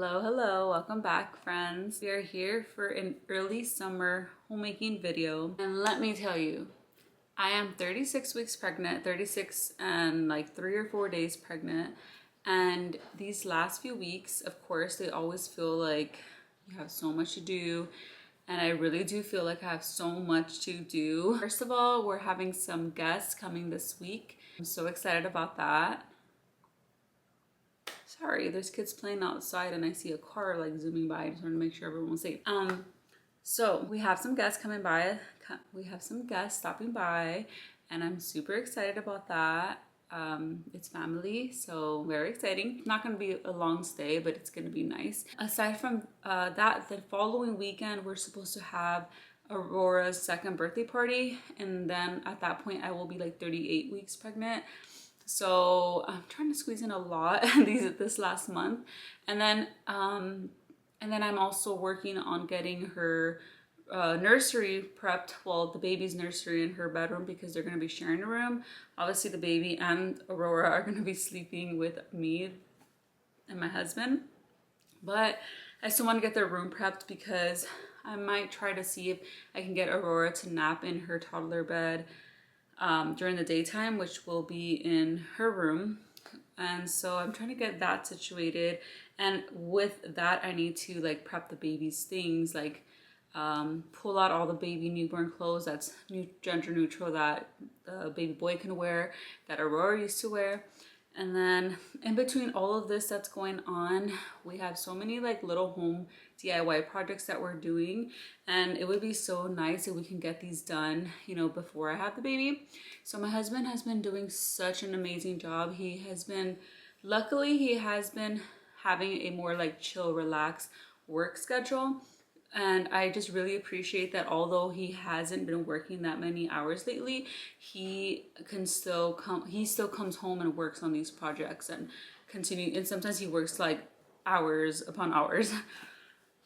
Hello, welcome back friends. We are here for an early summer homemaking video. And let me tell you, I am 36 weeks pregnant, 36 and like 3 or 4 days pregnant. And these last few weeks, of course, they always feel like you have so much to do. And I really do feel like I have so much to do. First of all, we're having some guests coming this week. I'm so excited about that. Sorry, there's kids playing outside and I see a car like zooming by. I just want to make sure everyone's safe. So we have some guests coming by. We have some guests stopping by and I'm super excited about that. It's family, so very exciting. It's not going to be a long stay, but it's going to be nice. Aside from that, the following weekend, we're supposed to have Aurora's second birthday party. And then at that point, I will be like 38 weeks pregnant. So I'm trying to squeeze in a lot this last month. And then I'm also working on getting her nursery prepped. Well, the baby's nursery in her bedroom, because they're going to be sharing a room. Obviously the baby and Aurora are going to be sleeping with me and my husband. But I still want to get their room prepped because I might try to see if I can get Aurora to nap in her toddler bed during the daytime, which will be in her room. And so I'm trying to get that situated, and with that I need to like prep the baby's things, like pull out all the baby newborn clothes that's gender neutral, that the baby boy can wear, that Aurora used to wear. And then in between all of this that's going on, we have so many like little home DIY projects that we're doing, and it would be so nice if we can get these done, you know, before I have the baby. So my husband has been doing such an amazing job. Luckily he has been having a more like chill, relaxed work schedule. And I just really appreciate that although he hasn't been working that many hours lately, he still comes home and works on these projects and continue. And sometimes he works like hours upon hours.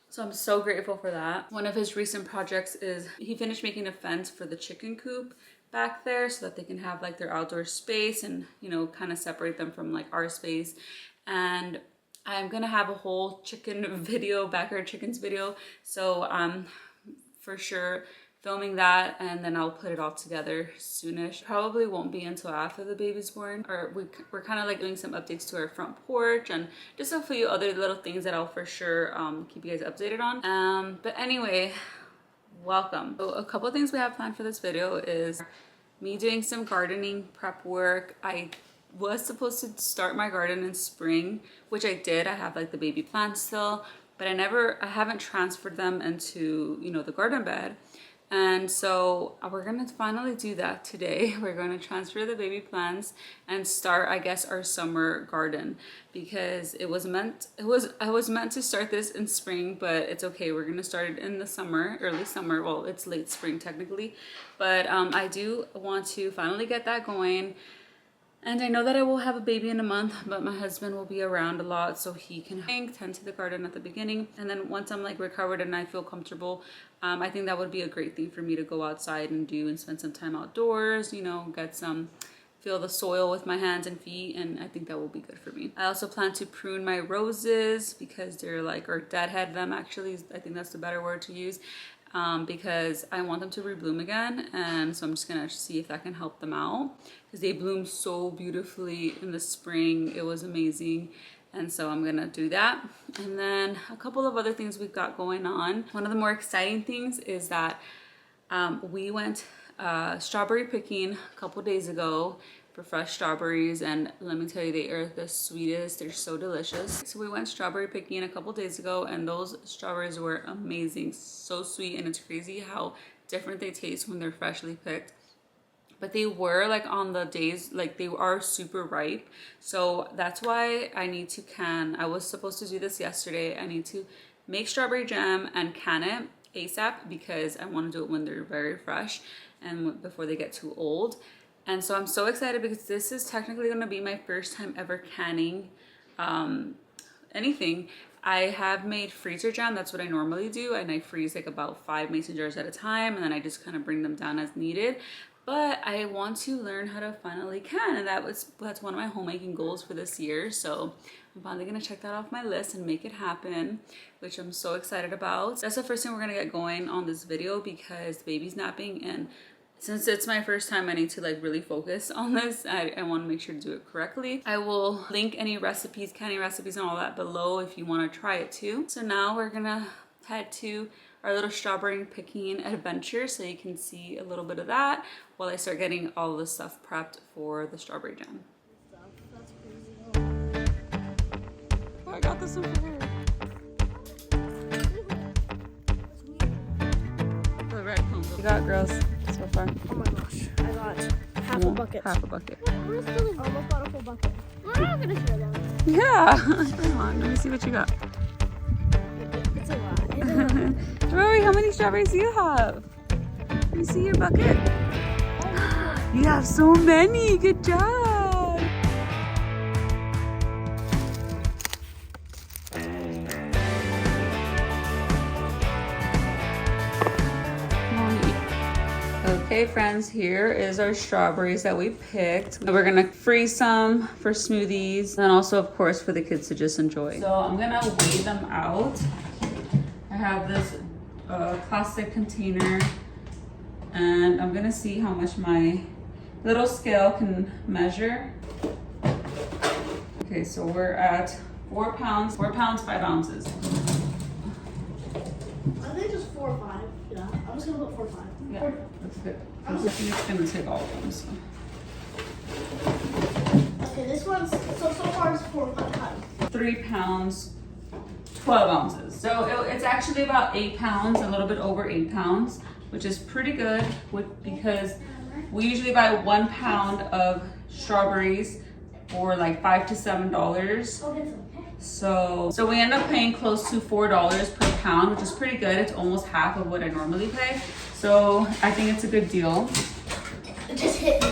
So I'm so grateful for that. One of his recent projects is he finished making a fence for the chicken coop back there so that they can have like their outdoor space and, you know, kind of separate them from like our space. And I'm gonna have a whole chicken video, backyard chickens video. So I'm for sure filming that, and then I'll put it all together soonish. Probably won't be until after the baby's born. Or we're kind of like doing some updates to our front porch and just a few other little things that I'll for sure keep you guys updated on. But anyway, welcome. So a couple of things we have planned for this video is me doing some gardening prep work. I was supposed to start my garden in spring, which I did. I have like the baby plants still, but I haven't transferred them into, you know, the garden bed. And so we're gonna finally do that today. We're gonna transfer the baby plants and start, I guess, our summer garden, because I was meant to start this in spring, but it's okay. We're gonna start it in the summer, early summer. Well, it's late spring technically, but I do want to finally get that going. And I know that I will have a baby in a month, but my husband will be around a lot so he can tend to the garden at the beginning. And then once I'm like recovered and I feel comfortable, I think that would be a great thing for me to go outside and do and spend some time outdoors, you know, feel the soil with my hands and feet, and I think that will be good for me. I also plan to prune my roses because they're like, or deadhead them actually, I think that's the better word to use. Because I want them to rebloom again, and so I'm just gonna see if that can help them out, because they bloomed so beautifully in the spring. It was amazing, and so I'm gonna do that. And then a couple of other things we've got going on. One of the more exciting things is that we went strawberry picking a couple days ago for fresh strawberries, and let me tell you, they are the sweetest. They're so delicious. So we went strawberry picking a couple days ago, and those strawberries were amazing, so sweet. And it's crazy how different they taste when they're freshly picked. But they were like on the days, like they are super ripe, so that's why I need to can. I was supposed to do this yesterday. I need to make strawberry jam and can it ASAP, because I want to do it when they're very fresh and before they get too old. And so I'm so excited because this is technically going to be my first time ever canning anything. I have made freezer jam. That's what I normally do. And I freeze like about 5 mason jars at a time. And then I just kind of bring them down as needed. But I want to learn how to finally can. And that's one of my homemaking goals for this year. So I'm finally gonna check that off my list and make it happen, which I'm so excited about. That's the first thing we're gonna get going on this video because the baby's napping, and since it's my first time, I need to like really focus on this. I want to make sure to do it correctly. I will link any recipes, candy recipes and all that below if you want to try it too. So now we're gonna head to our little strawberry picking adventure so you can see a little bit of that while I start getting all the stuff prepped for the strawberry jam. Oh, I got this one for her. The red cones. You got, girls, so far? Oh my gosh, I got half a bucket. Half a bucket. We're still almost got a full bucket. We're not gonna share that. Yeah. Come on, let me see what you got. It's a lot. Rory, how many strawberries do you have? Let me see your bucket. You have so many. Good job. Okay friends, here is our strawberries that we picked. We're gonna freeze some for smoothies and also of course for the kids to just enjoy. So I'm gonna weigh them out. I have this plastic container and I'm gonna see how much my little scale can measure. Okay, so we're at 4 pounds, 5 ounces. I think just 4 or 5. Yeah, I'm just gonna put 4 or 5. Yeah, that's good. I think it's gonna take all of them. So. Okay, this one's so far it's 4 or 5 pounds. 3 pounds, 12 ounces. So it's actually about 8 pounds, a little bit over 8 pounds, which is pretty good because we usually buy 1 pound of strawberries for like $5 to $7. So we end up paying close to $4 per pound, which is pretty good. It's almost half of what I normally pay. So I think it's a good deal. It just hit me.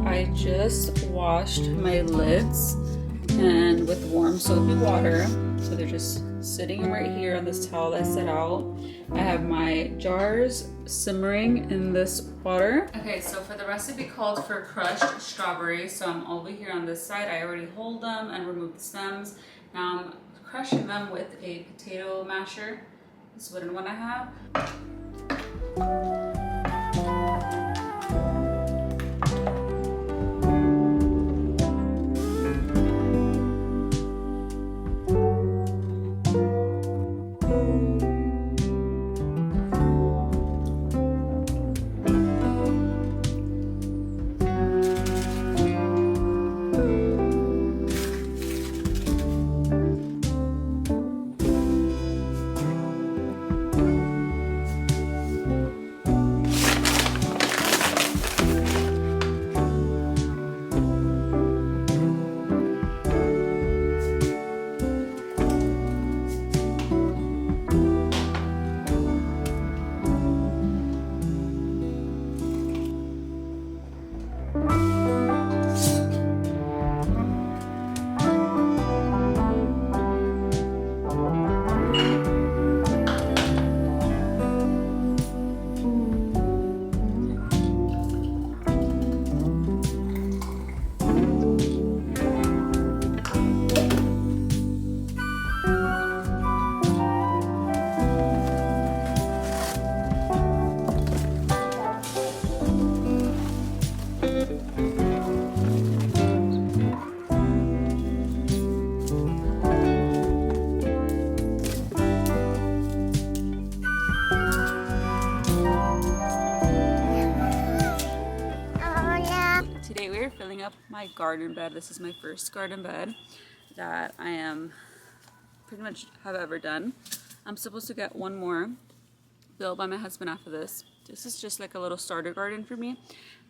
I just washed my lids and with warm soapy water. So they're just sitting right here on this towel I set out. I have my jars simmering in this water. Okay, so for the recipe called for crushed strawberries. So I'm over here on this side. I already hold them and remove the stems. Now I'm crushing them with a potato masher. This wooden one I have. up my garden bed. This is my first garden bed that I am pretty much have ever done. I'm supposed to get one more built by my husband after this. This is just like a little starter garden for me,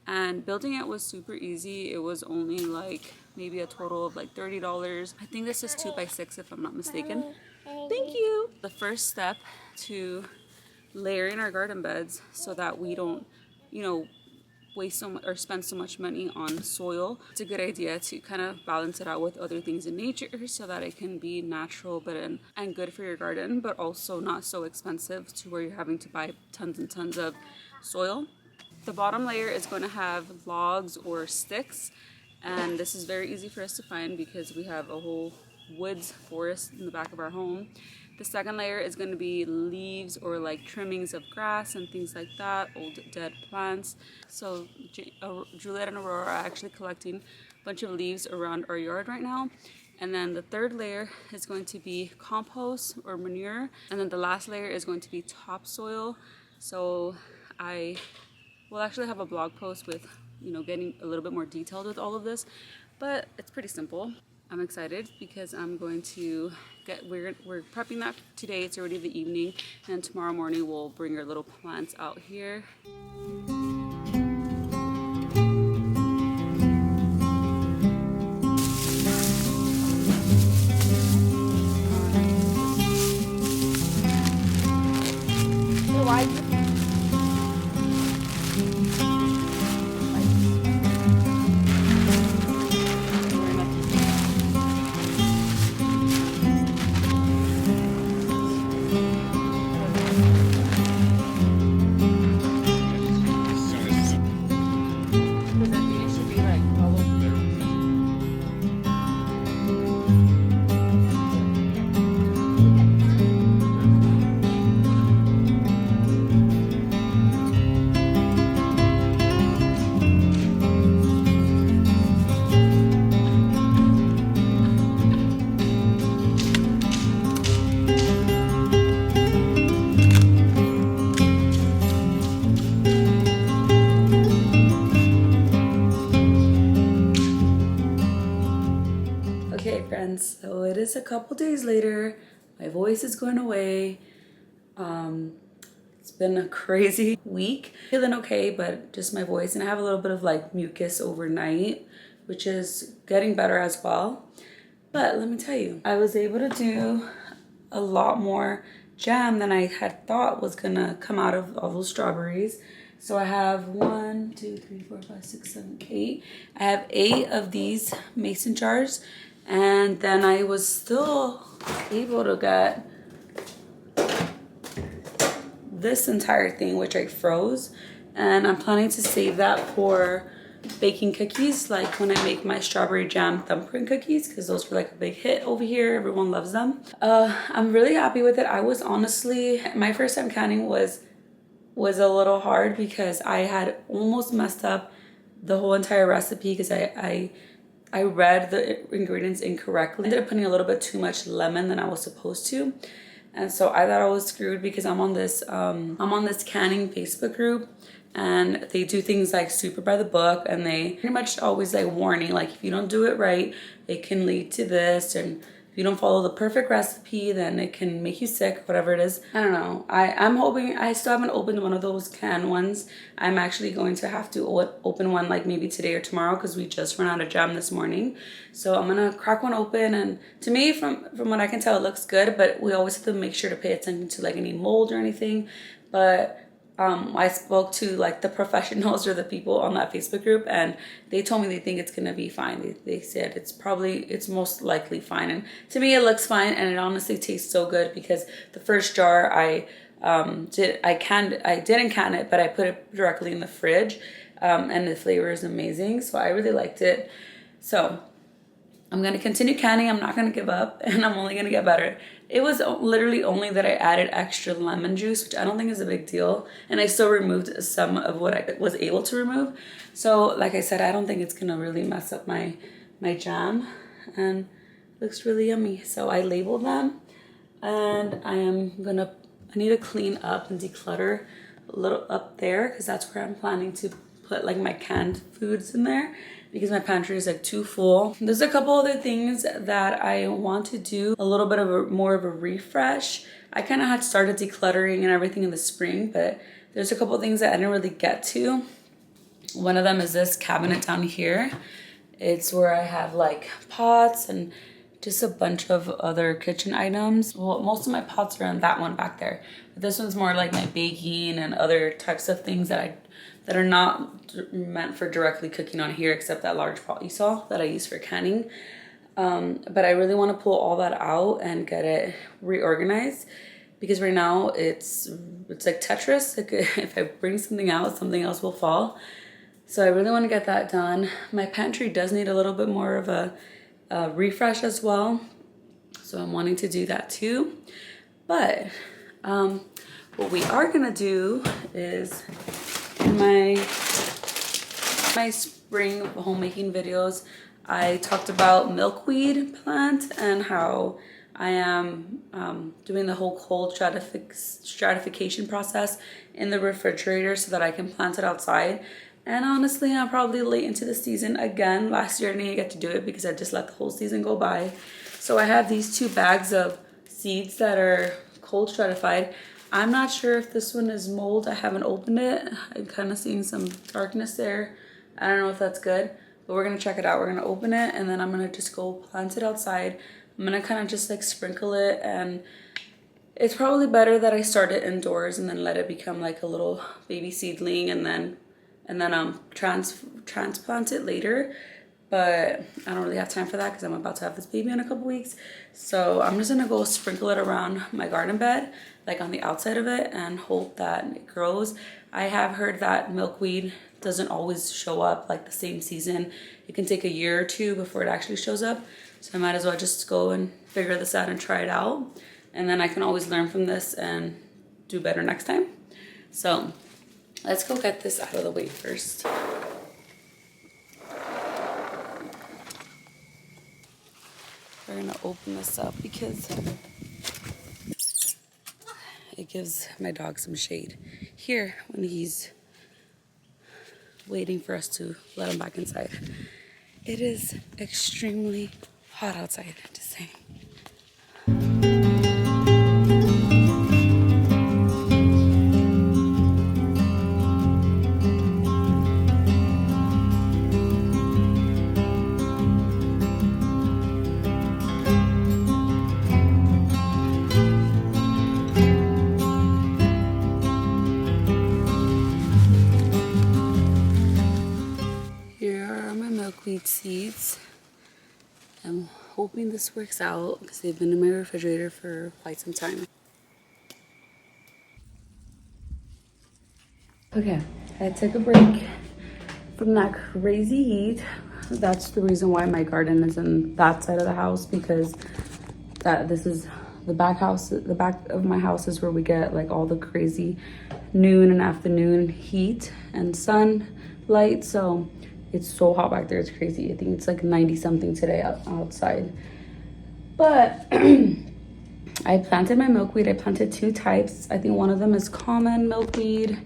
and building it was super easy. It was only like maybe a total of like $30. I think this is 2x6 if I'm not mistaken. Thank you. The first step to layering our garden beds so that we don't, you know, waste so much or spend so much money on soil. It's a good idea to kind of balance it out with other things in nature so that it can be natural and good for your garden, but also not so expensive to where you're having to buy tons and tons of soil. The bottom layer is going to have logs or sticks, and this is very easy for us to find because we have a whole woods forest in the back of our home. The second layer is going to be leaves or like trimmings of grass and things like that, old dead plants. So Juliet and Aurora are actually collecting a bunch of leaves around our yard right now. And then the third layer is going to be compost or manure. And then the last layer is going to be topsoil. So I will actually have a blog post with, getting a little bit more detailed with all of this, but it's pretty simple. I'm excited because I'm going to we're prepping that today. It's already the evening, and tomorrow morning we'll bring our little plants out here. Okay, friends, so it is a couple days later. My voice is going away. It's been a crazy week. Feeling okay, but just my voice, and I have a little bit of like mucus overnight, which is getting better as well. But let me tell you, I was able to do a lot more jam than I had thought was gonna come out of all those strawberries. So I have 1, 2, 3, 4, 5, 6, 7, 8. I have 8 of these mason jars. And then I was still able to get this entire thing, which I froze. And I'm planning to save that for baking cookies, like when I make my strawberry jam thumbprint cookies, because those were like a big hit over here. Everyone loves them. I'm really happy with it. I was honestly, my first time canning was a little hard because I had almost messed up the whole entire recipe because I read the ingredients incorrectly. I ended up putting a little bit too much lemon than I was supposed to. And so I thought I was screwed because I'm on this canning Facebook group, and they do things like super by the book, and they pretty much always like warning, like if you don't do it right, it can lead to this, and if you don't follow the perfect recipe, then it can make you sick, whatever it is. I don't know. I'm hoping, I still haven't opened one of those canned ones. I'm actually going to have to open one like maybe today or tomorrow because we just ran out of jam this morning. So I'm gonna crack one open, and to me, from what I can tell, it looks good, but we always have to make sure to pay attention to like any mold or anything. But I spoke to like the professionals or the people on that Facebook group, and they told me they think it's gonna be fine. They said it's most likely fine, and to me it looks fine, and it honestly tastes so good because the first jar I didn't can it, but I put it directly in the fridge, and the flavor is amazing, so I really liked it. So I'm gonna continue canning. I'm not gonna give up, and I'm only gonna get better. It was literally only that I added extra lemon juice, which I don't think is a big deal, and I still removed some of what I was able to remove. So like I said, I don't think it's gonna really mess up my jam, and it looks really yummy. So I labeled them, and I need to clean up and declutter a little up there because that's where I'm planning to put like my canned foods in there, because my pantry is like too full. There's a couple other things that I want to do, a little bit of more of a refresh. I kind of had started decluttering and everything in the spring, but there's a couple things that I didn't really get to. One of them is this cabinet down here. It's where I have like pots and just a bunch of other kitchen items. Well, most of my pots are in that one back there. But this one's more like my baking and other types of things that that are not meant for directly cooking on here, except that large pot you saw that I use for canning. But I really want to pull all that out and get it reorganized, because right now it's like Tetris. Like if I bring something out, something else will fall. So I really want to get that done. My pantry does need a little bit more of a refresh as well. So I'm wanting to do that too. But what we are gonna do is, in my spring homemaking videos, I talked about milkweed plant and how I am doing the whole cold stratification process in the refrigerator so that I can plant it outside. And honestly, I'm probably late into the season again. Last year I didn't get to do it because I just let the whole season go by. So I have these 2 bags of seeds that are cold stratified. I'm not sure if this one is mold. I haven't opened it. I'm kind of seeing some darkness there. I don't know if that's good, but we're gonna check it out. We're gonna open it and then I'm gonna just go plant it outside. I'm gonna kind of just like sprinkle it, and it's probably better that I start it indoors and then let it become like a little baby seedling and then transplant it later. But I don't really have time for that because I'm about to have this baby in a couple weeks. So I'm just gonna go sprinkle it around my garden bed, like on the outside of it, and hope that it grows. I have heard that milkweed doesn't always show up like the same season. It can take a year or 2 before it actually shows up. So I might as well just go and figure this out and try it out. And then I can always learn from this and do better next time. So let's go get this out of the way first. We're gonna open this up because it gives my dog some shade here when he's waiting for us to let him back inside. It is extremely hot outside, just saying. Here are my milkweed seeds. I'm hoping this works out because they've been in my refrigerator for quite some time. Okay, I took a break from that crazy heat. That's the reason why my garden is in that side of the house, because this is the back house. The back of my house is where we get like all the crazy noon and afternoon heat and sunlight. So it's so hot back there, it's crazy. I think it's like 90 something today outside. But I planted my milkweed. I planted 2 types. I think one of them is common milkweed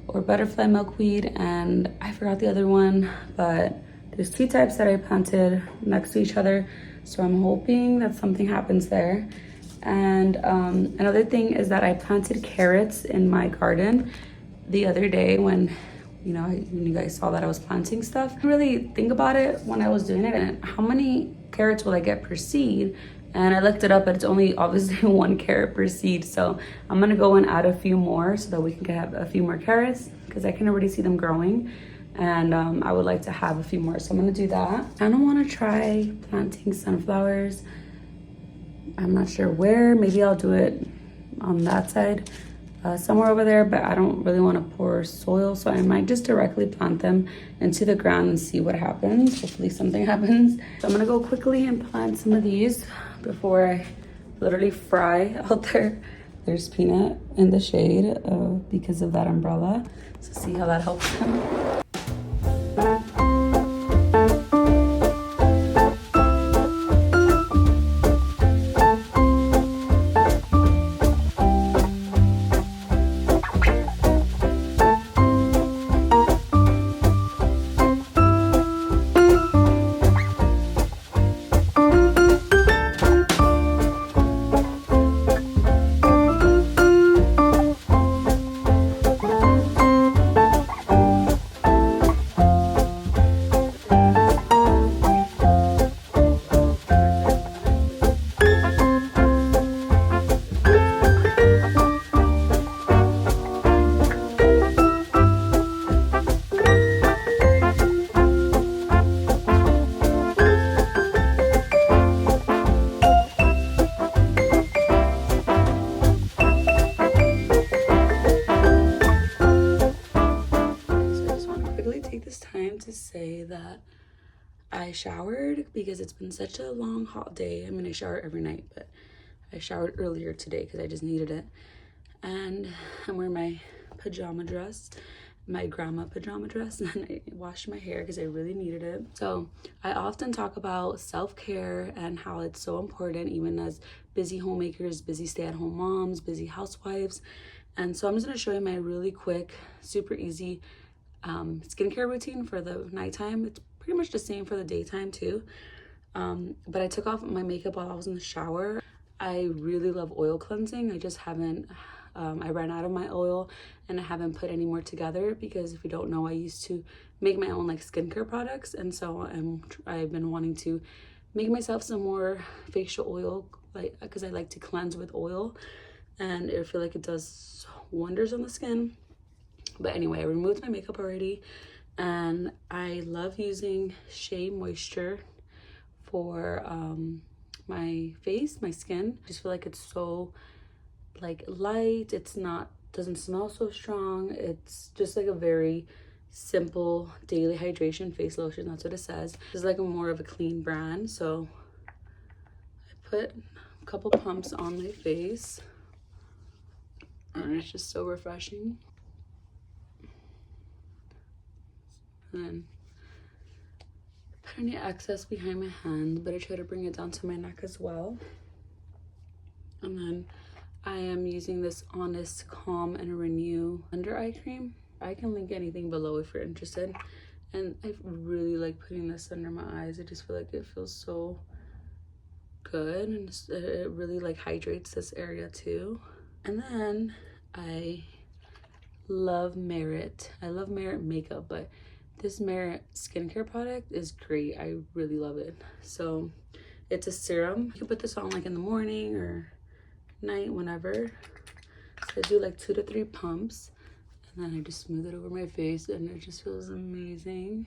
or butterfly milkweed, and I forgot the other one, but there's 2 types that I planted next to each other. So I'm hoping that something happens there. And another thing is that I planted carrots in my garden the other day when you guys saw that I was planting stuff. I didn't really think about it when I was doing it, and how many carrots will I get per seed? And I looked it up, but it's only obviously 1 carrot per seed. So I'm gonna go and add a few more so that we can have a few more carrots, because I can already see them growing. And I would like to have a few more, so I'm gonna do that. I kind of want to try planting sunflowers. I'm not sure where. Maybe I'll do it on that side. Somewhere over there, but I don't really want to pour soil, so I might just directly plant them into the ground and see what happens. Hopefully something happens. So I'm gonna go quickly and plant some of these before I literally fry out there. There's Peanut in the shade because of that umbrella. So see how that helps him. that I showered because it's been such a long hot day. I mean, I shower every night, but I showered earlier today because I just needed it. And I'm wearing my pajama dress, my grandma pajama dress, and I washed my hair because I really needed it. So I often talk about self-care and how it's so important, even as busy homemakers, busy stay-at-home moms, busy housewives. And so I'm just going to show you my really quick, super easy skincare routine for the nighttime. It's pretty much the same for the daytime too. But I took off my makeup while I was in the shower. I really love oil cleansing. I just haven't, I ran out of my oil and I haven't put any more together because if you don't know, I used to make my own like skincare products. And so I've been wanting to make myself some more facial oil, like, because I like to cleanse with oil and I feel like it does wonders on the skin. But anyway, I removed my makeup already and I love using Shea Moisture for my face, my skin. I just feel like it's so like light. It's not, doesn't smell so strong. It's just like a very simple daily hydration face lotion. That's what it says. It's like a more of a clean brand. So I put a couple pumps on my face and it's just so refreshing. And then put any excess behind my hand, but I try to bring it down to my neck as well. And then I am using this Honest Calm and Renew under eye cream. I can link anything below if you're interested. And I really like putting this under my eyes. I just feel like it feels so good and it really like hydrates this area too. And then I love Merit. I love Merit makeup, but this Merit skincare product is great. I really love it. So it's a serum. You can put this on like in the morning or night, whenever. So I do like 2 to 3 pumps and then I just smooth it over my face and it just feels amazing.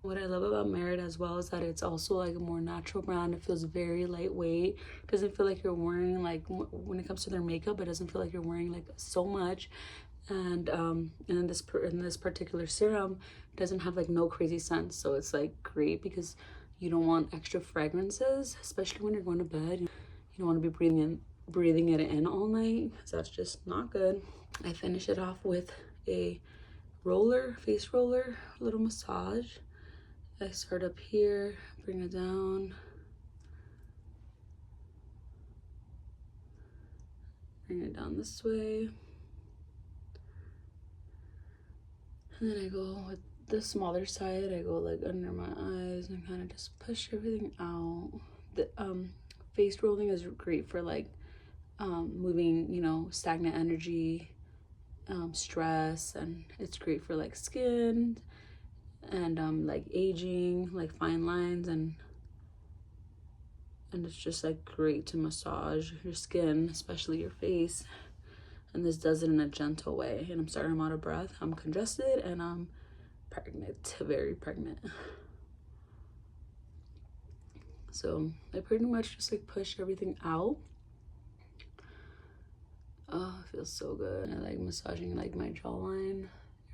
What I love about Merit as well is that it's also like a more natural brand. It feels very lightweight. It doesn't feel like you're wearing like, when it comes to their makeup, it doesn't feel like you're wearing like so much. And in this particular serum doesn't have like no crazy scents, so it's like great because you don't want extra fragrances, especially when you're going to bed. You don't want to be breathing it in all night because that's just not good. I finish it off with a face roller, a little massage. I start up here, bring it down, bring it down this way. And then I go with the smaller side, I go like under my eyes and kind of just push everything out. The face rolling is great for like moving, you know, stagnant energy, stress, and it's great for like skin and like aging, like fine lines, and it's just like great to massage your skin, especially your face. And this does it in a gentle way. And I'm sorry I'm out of breath. I'm congested and I'm pregnant, very pregnant. So I pretty much just like push everything out. Oh, it feels so good. I like massaging like my jawline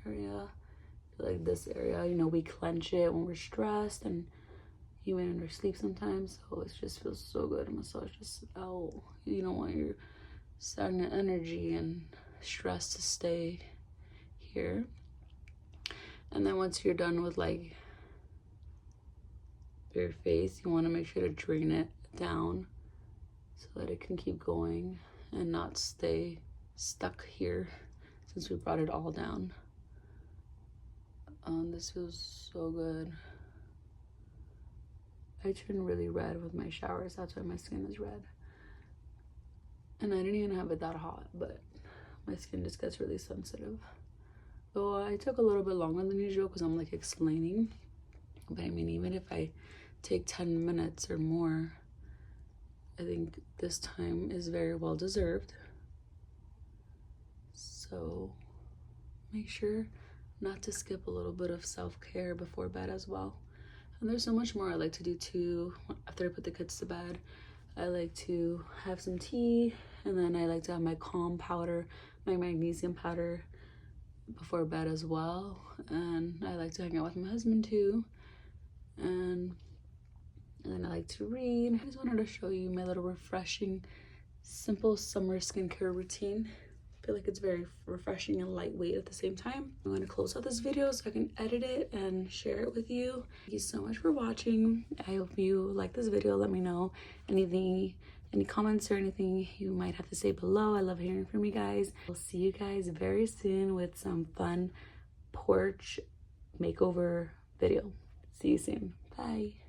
area, like this area. You know, we clench it when we're stressed and even in our sleep sometimes. So it just feels so good to massage this out. You don't want your stagnant energy and stress to stay here. And then once you're done with like your face, you want to make sure to drain it down so that it can keep going and not stay stuck here since we brought it all down. This feels so good. I turn really red with my showers. That's why my skin is red. And I didn't even have it that hot, but my skin just gets really sensitive. So I took a little bit longer than usual because I'm like explaining. But I mean, even if I take 10 minutes or more, I think this time is very well deserved. So make sure not to skip a little bit of self-care before bed as well. And there's so much more I like to do too. After I put the kids to bed, I like to have some tea, and then I like to have my calm powder, my magnesium powder before bed as well, and I like to hang out with my husband too, and then I like to read. I just wanted to show you my little refreshing, simple summer skincare routine. I feel like it's very refreshing and lightweight at the same time. I'm going to close out this video so I can edit it and share it with you. Thank you so much for watching. I hope you like this video. Let me know anything, any comments or anything you might have to say below. I love hearing from you guys. I'll see you guys very soon with some fun porch makeover video. See you soon. Bye.